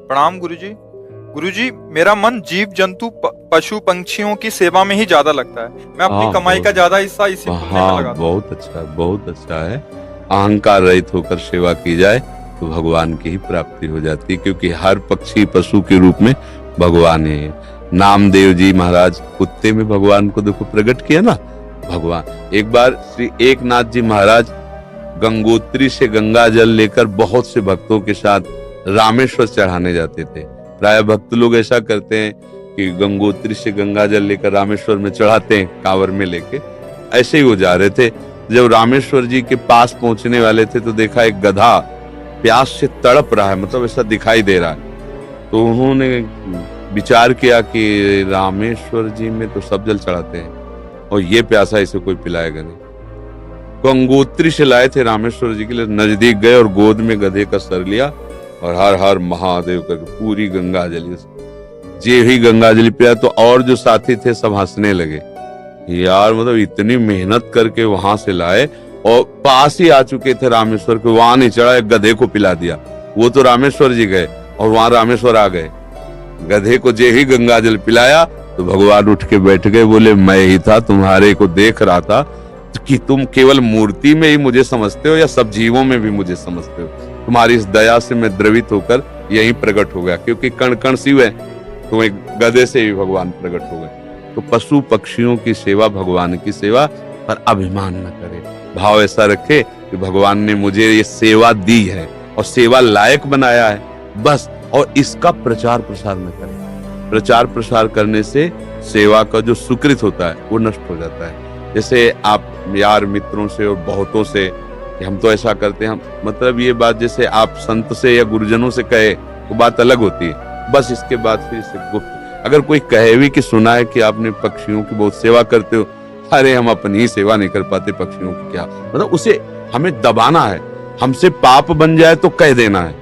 प्रणाम गुरुजी। गुरुजी, मेरा मन जीव जंतु पशु पंछियों की सेवा में ही ज्यादा लगता है। मैं अपनी हाँ, कमाई का ज्यादा हिस्सा इसी पुण्य में हाँ, लगाता हूँ। बहुत अच्छा, बहुत अच्छा है। अहंकार रहित होकर सेवा की जाए तो भगवान की ही प्राप्ति हो जाती है, क्योंकि हर पक्षी पशु के रूप में भगवान है। नामदेव जी महाराज कुत्ते में भगवान को देखो प्रकट किया ना भगवान। एक बार श्री एकनाथ जी महाराज गंगोत्री से गंगा जल लेकर बहुत से भक्तों के साथ रामेश्वर चढ़ाने जाते थे। प्राय भक्त लोग ऐसा करते हैं कि गंगोत्री से गंगा जल लेकर रामेश्वर में चढ़ाते हैं कांवर में लेके। ऐसे ही वो जा रहे थे। जब रामेश्वर जी के पास पहुंचने वाले थे तो देखा एक गधा प्यास से तड़प रहा है, मतलब ऐसा दिखाई दे रहा है। तो उन्होंने विचार किया कि रामेश्वर जी में तो सब जल चढ़ाते हैं और ये प्यासा इसे कोई पिलाएगा नहीं। गंगोत्री से लाए थे रामेश्वर जी के लिए, नजदीक गए और गोद में गधे का सर लिया और हर हर महादेव करके पूरी गंगा जली जे ही गंगा जली पिया। तो और जो साथी थे सब हंसने लगे, यार मतलब इतनी मेहनत करके वहां से लाए और पास ही आ चुके थे रामेश्वर के, वहां नहीं चढ़ा, एक गधे को पिला दिया। वो तो रामेश्वर जी गए और वहां रामेश्वर आ गए। गधे को जे ही गंगा जल पिलाया तो भगवान उठ के बैठ गए, बोले मैं ही था, तुम्हारे को देख रहा था कि तुम केवल मूर्ति में ही मुझे समझते हो या सब जीवों में भी मुझे समझते हो। तुम्हारी इस दया से मैं द्रवित होकर यही प्रकट हो गया, क्योंकि कण कण शिव है, तो एक गधे से भी भगवान प्रकट हो गए। तो पशु पक्षियों की सेवा भगवान की सेवा पर अभिमान न करे, भाव ऐसा रखे कि भगवान ने मुझे ये सेवा दी है और सेवा लायक बनाया है बस, और इसका प्रचार प्रसार न करे। प्रचार प्रसार करने से सेवा का जो सुकृत होता है वो नष्ट हो जाता है। जैसे आप यार मित्रों से और बहुतों से हम तो ऐसा करते हैं, मतलब ये बात जैसे आप संत से या गुरुजनों से कहे तो बात अलग होती है, बस इसके बाद फिर से गुप्त। अगर कोई कहे भी कि सुना है कि आपने पक्षियों की बहुत सेवा करते हो, अरे हम अपनी ही सेवा नहीं कर पाते, पक्षियों की क्या, मतलब उसे हमें दबाना है। हमसे पाप बन जाए तो कह देना है,